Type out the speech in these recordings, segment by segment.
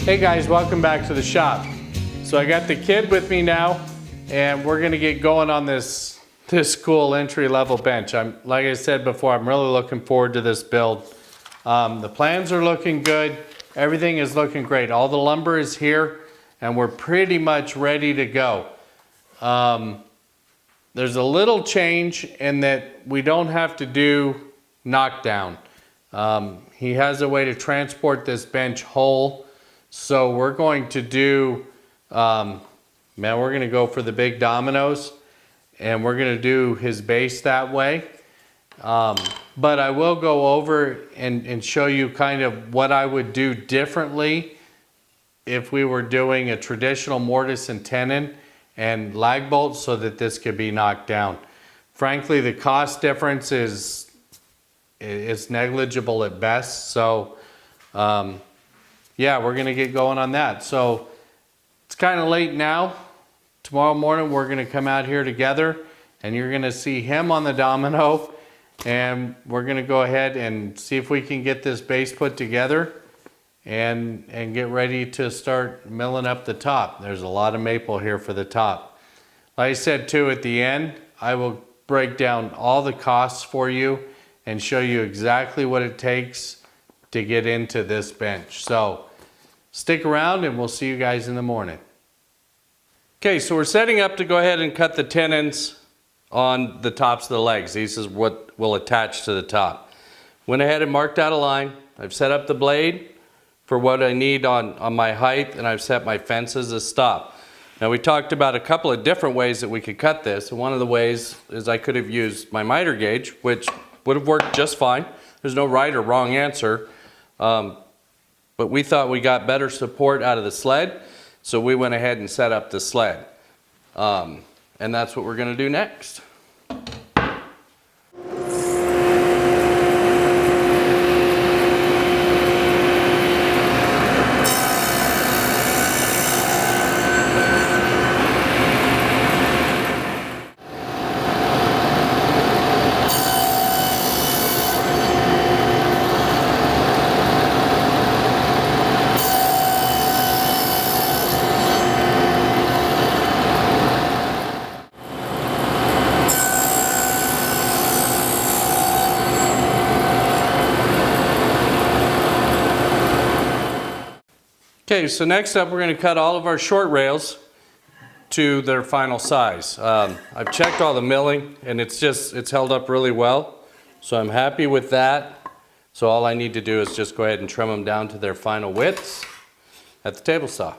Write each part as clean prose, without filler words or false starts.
Hey guys, welcome back to the shop. So I got the kid with me now, and we're gonna get going on this cool entry-level bench. Like I said before, I'm really looking forward to this build. The plans are looking good. Everything is looking great. All the lumber is here, and we're pretty much ready to go. There's a little change in that we don't have to do knockdown. He has a way to transport this bench whole. So we're going to do, we're going to go for the big dominoes, and we're going to do his base that way. But I will go over and show you kind of what I would do differently if we were doing a traditional mortise and tenon and lag bolts so that this could be knocked down. Frankly, the cost difference is negligible at best. So yeah, we're gonna get going on that. So it's kind of late now. Tomorrow morning we're gonna come out here together, and you're gonna see him on the domino, and we're gonna go ahead and see if we can get this base put together and get ready to start milling up the top. There's a lot of maple here for the top. Like I said too, at the end, I will break down all the costs for you and show you exactly what it takes to get into this bench. So stick around and we'll see you guys in the morning. Okay, so we're setting up to go ahead and cut the tenons on the tops of the legs. These is what will attach to the top. Went ahead and marked out a line. I've set up the blade for what I need on my height, and I've set my fences as stop. Now we talked about a couple of different ways that we could cut this, and one of the ways is I could have used my miter gauge, which would have worked just fine. There's no right or wrong answer. But we thought we got better support out of the sled, so we went ahead and set up the sled. And that's what we're gonna do next. Okay, so next up we're going to cut all of our short rails to their final size. I've checked all the milling, and it's held up really well, so I'm happy with that. So all I need to do is just go ahead and trim them down to their final widths at the table saw.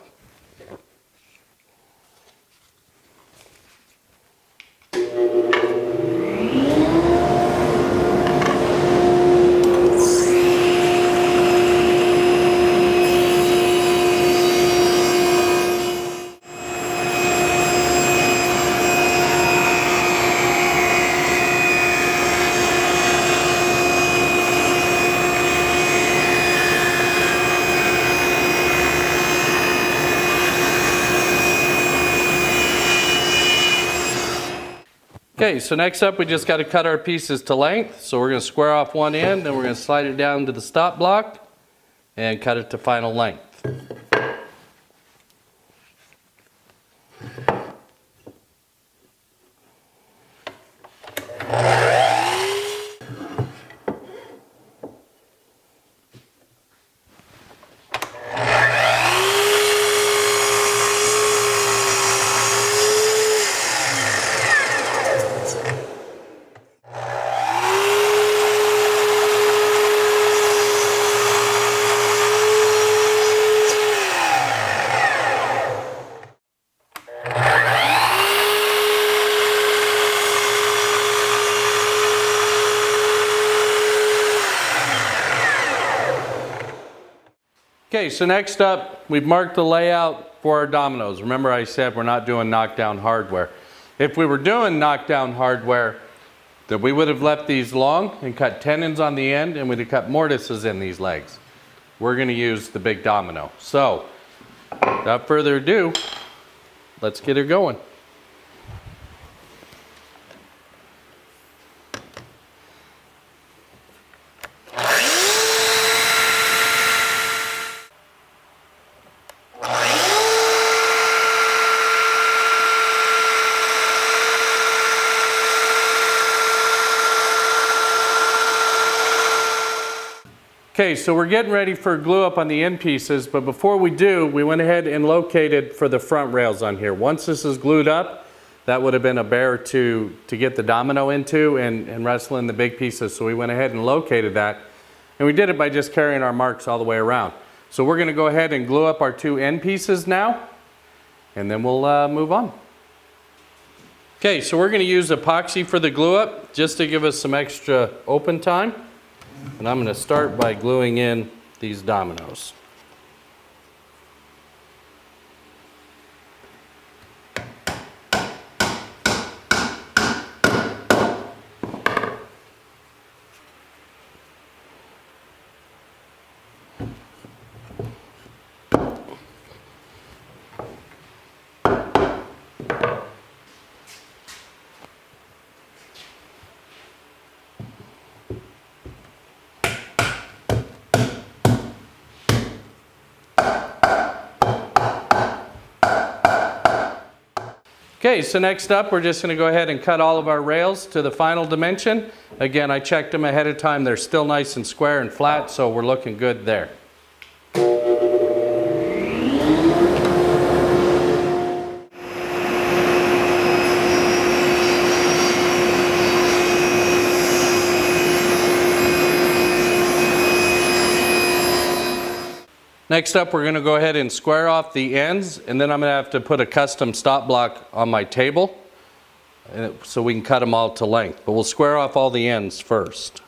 Okay, so next up we just got to cut our pieces to length. So we're going to square off one end, and we're going to slide it down to the stop block and cut it to final length. Okay, so next up, we've marked the layout for our dominoes. Remember I said we're not doing knockdown hardware. If we were doing knockdown hardware, then we would have left these long and cut tenons on the end, and we'd have cut mortises in these legs. We're going to use the big domino. So, without further ado, let's get her going. Okay, so we're getting ready for glue up on the end pieces, but before we do, we went ahead and located for the front rails on here. Once this is glued up, that would have been a bear to get the domino into and wrestle in the big pieces. So we went ahead and located that. And we did it by just carrying our marks all the way around. So we're gonna go ahead and glue up our two end pieces now, and then we'll move on. Okay, so we're gonna use epoxy for the glue up, just to give us some extra open time. And I'm gonna start by gluing in these dominoes. Okay, so next up, we're just going to go ahead and cut all of our rails to the final dimension. Again, I checked them ahead of time. They're still nice and square and flat, so we're looking good there. Next up, we're going to go ahead and square off the ends, and then I'm going to have to put a custom stop block on my table so we can cut them all to length. But we'll square off all the ends first.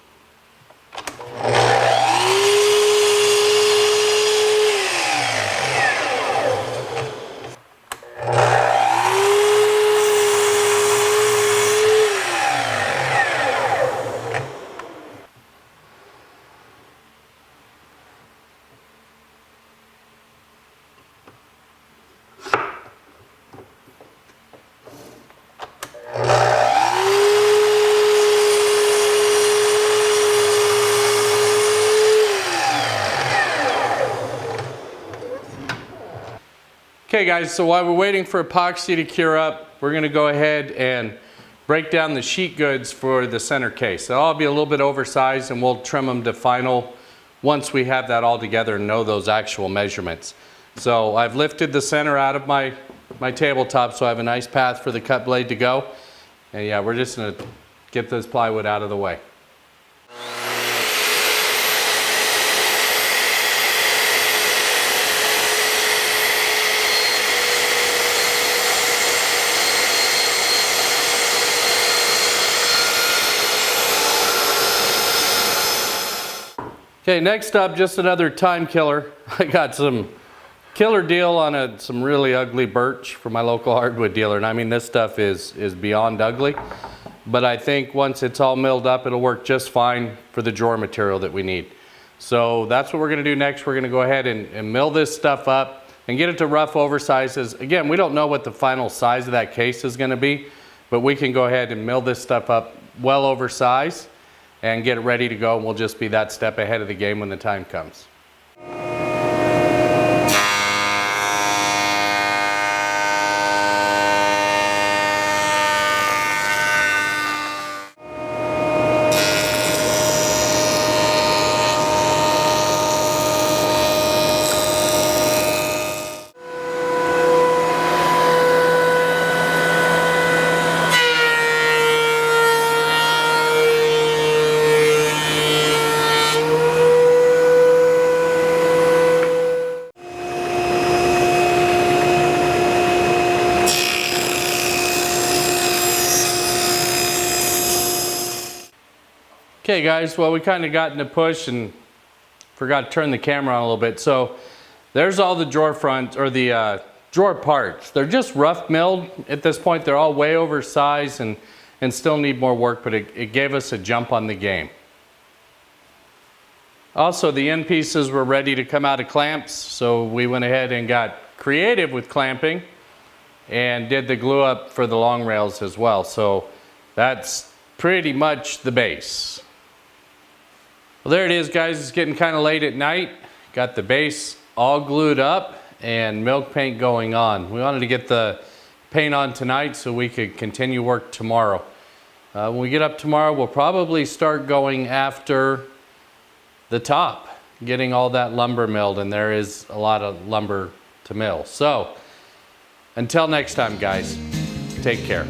Okay guys, so while we're waiting for epoxy to cure up, we're going to go ahead and break down the sheet goods for the center case. They'll all be a little bit oversized, and we'll trim them to final once we have that all together and know those actual measurements. So I've lifted the center out of my tabletop, so I have a nice path for the cut blade to go. And yeah, we're just going to get this plywood out of the way. Okay, next up, just another time killer. I got some killer deal on some really ugly birch from my local hardwood dealer. And I mean, this stuff is beyond ugly. But I think once it's all milled up, it'll work just fine for the drawer material that we need. So that's what we're gonna do next. We're gonna go ahead and mill this stuff up and get it to rough oversizes. Again, we don't know what the final size of that case is gonna be, but we can go ahead and mill this stuff up well oversized and get it ready to go, and we'll just be that step ahead of the game when the time comes. Okay guys, well we kind of got in a push and forgot to turn the camera on a little bit. So there's all the drawer fronts, or the drawer parts. They're just rough milled at this point. They're all way oversized and still need more work, but it gave us a jump on the game. Also, the end pieces were ready to come out of clamps, so we went ahead and got creative with clamping and did the glue up for the long rails as well. So that's pretty much the base. Well, there it is, guys. It's getting kind of late at night. Got the base all glued up and milk paint going on. We wanted to get the paint on tonight so we could continue work tomorrow. When we get up tomorrow, we'll probably start going after the top. getting all that lumber milled, and there is a lot of lumber to mill. So until next time, guys, take care.